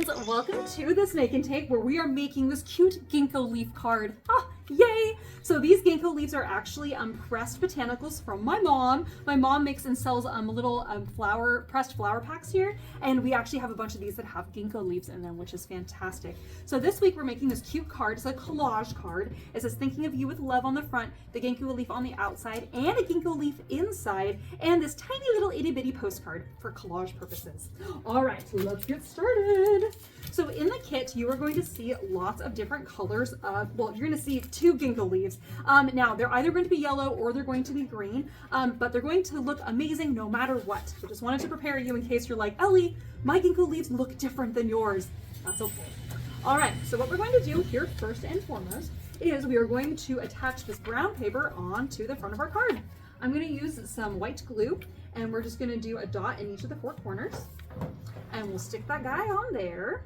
friends, welcome to the Snake and Take where we are making this cute ginkgo leaf card. Ah, yay! So these ginkgo leaves are actually pressed botanicals from my mom. My mom makes and sells little pressed flower packs here, and we actually have a bunch of these that have ginkgo leaves in them, which is fantastic. So this week we're making this cute card. It's a collage card. It says thinking of you with love on the front, the ginkgo leaf on the outside, and a ginkgo leaf inside, and this tiny little itty bitty postcard for collage purposes. All right, let's get started. So in the kit, you are going to see lots of different colors of, well, you're going to see 2 ginkgo leaves. Now, they're either going to be yellow or they're going to be green, but they're going to look amazing no matter what. So just wanted to prepare you in case you're like, Ellie, my ginkgo leaves look different than yours. That's okay. All right, so what we're going to do here first and foremost is we are going to attach this brown paper onto the front of our card. I'm going to use some white glue, and we're just going to do a dot in each of the 4 corners. And we'll stick that guy on there.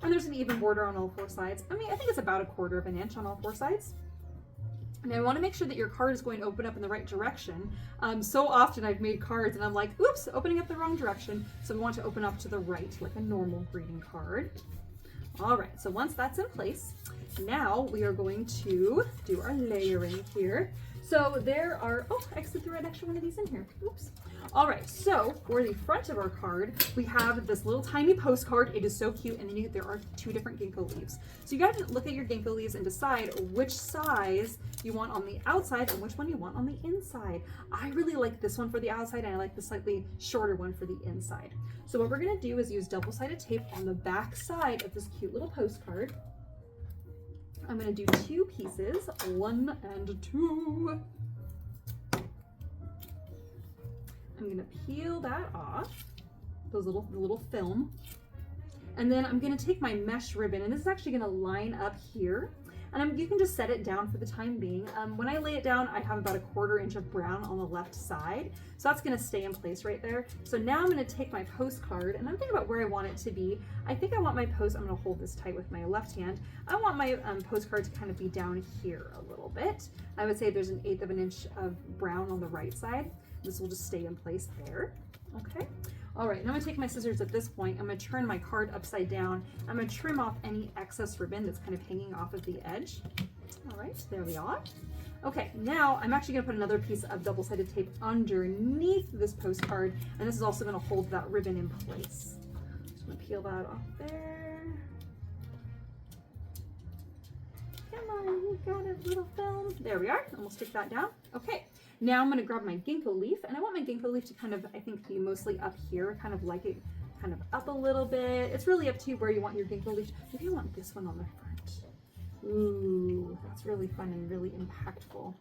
And there's an even border on all 4 sides. I mean, I think it's about 1/4 inch on all 4 sides. Now, I want to make sure that your card is going to open up in the right direction. So often I've made cards and I'm like, oops, opening up the wrong direction. So we want to open up to the right, like a normal greeting card. All right, so once that's in place, now we are going to do our layering here. So there are, oh, I accidentally threw an extra one of these in here. Oops. All right, so for the front of our card, we have this little tiny postcard. It is so cute, and then there are 2 different ginkgo leaves. So you got to look at your ginkgo leaves and decide which size you want on the outside and which one you want on the inside. I really like this one for the outside, and I like the slightly shorter one for the inside. So what we're gonna do is use double-sided tape on the back side of this cute little postcard. I'm gonna do 2 pieces, 1 and 2. I'm gonna peel that off, those little film. And then I'm gonna take my mesh ribbon, and this is actually gonna line up here. And you can just set it down for the time being. When I lay it down, I have about 1/4 inch of brown on the left side. So that's gonna stay in place right there. So now I'm gonna take my postcard, and I'm thinking about where I want it to be. I think I want my I'm gonna hold this tight with my left hand. I want my postcard to kind of be down here a little bit. I would say there's 1/8 inch of brown on the right side. This will just stay in place there, okay? All right, now I'm gonna take my scissors at this point. I'm gonna turn my card upside down. I'm gonna trim off any excess ribbon that's kind of hanging off of the edge. All right, there we are. Okay, now I'm actually gonna put another piece of double-sided tape underneath this postcard, and this is also gonna hold that ribbon in place. Just gonna peel that off there. Come on, you got a little film. There we are, and we'll stick that down. Okay. Now I'm going to grab my ginkgo leaf, and I want my ginkgo leaf to kind of, I think, be mostly up here, kind of like it kind of up a little bit. It's really up to you where you want your ginkgo leaf. Maybe I want this one on the front. Ooh, that's really fun and really impactful.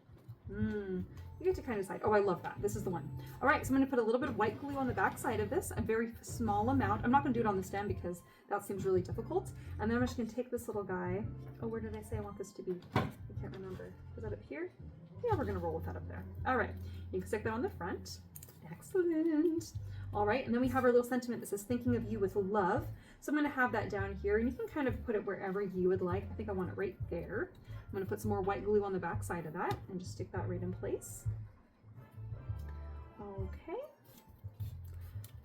You get to kind of decide. Oh, I love that. This is the one. All right, so I'm going to put a little bit of white glue on the back side of this, a very small amount. I'm not going to do it on the stem because that seems really difficult. And then I'm just going to take this little guy. Oh, where did I say I want this to be? I can't remember. Is that up here? Yeah, we're gonna roll with that up there. All right, you can stick that on the front. Excellent. All right, and then we have our little sentiment that says thinking of you with love. So I'm gonna have that down here, and you can kind of put it wherever you would like. I think I want it right there. I'm gonna put some more white glue on the back side of that and just stick that right in place. Okay,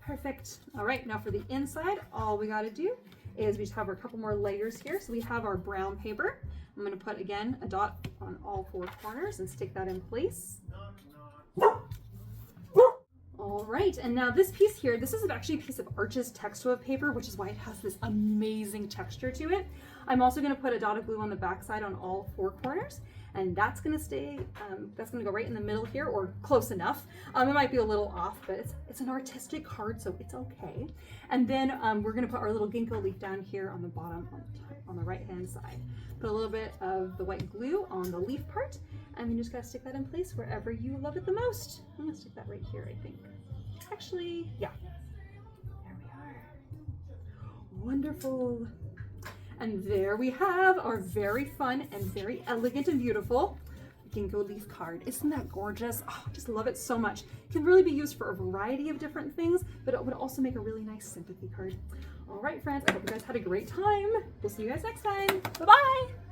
perfect. All right, now for the inside, all we gotta do is we just have a couple more layers here. So we have our brown paper. I'm going to put, again, a dot on all 4 corners and stick that in place. All right, and now this piece here, this is actually a piece of Arches textile paper, which is why it has this amazing texture to it. I'm also going to put a dot of glue on the back side on all 4 corners, and that's going to stay, that's going to go right in the middle here, or close enough. It might be a little off, but it's an artistic card, so it's okay. And then we're going to put our little ginkgo leaf down here on the bottom, on the right-hand side. Put a little bit of the white glue on the leaf part, and then you just got to stick that in place wherever you love it the most. I'm going to stick that right here, I think. Actually, yeah. There we are. Wonderful. And there we have our very fun and very elegant and beautiful ginkgo leaf card. Isn't that gorgeous? Oh, I just love it so much. It can really be used for a variety of different things, but it would also make a really nice sympathy card. All right, friends, I hope you guys had a great time. We'll see you guys next time. Bye-bye.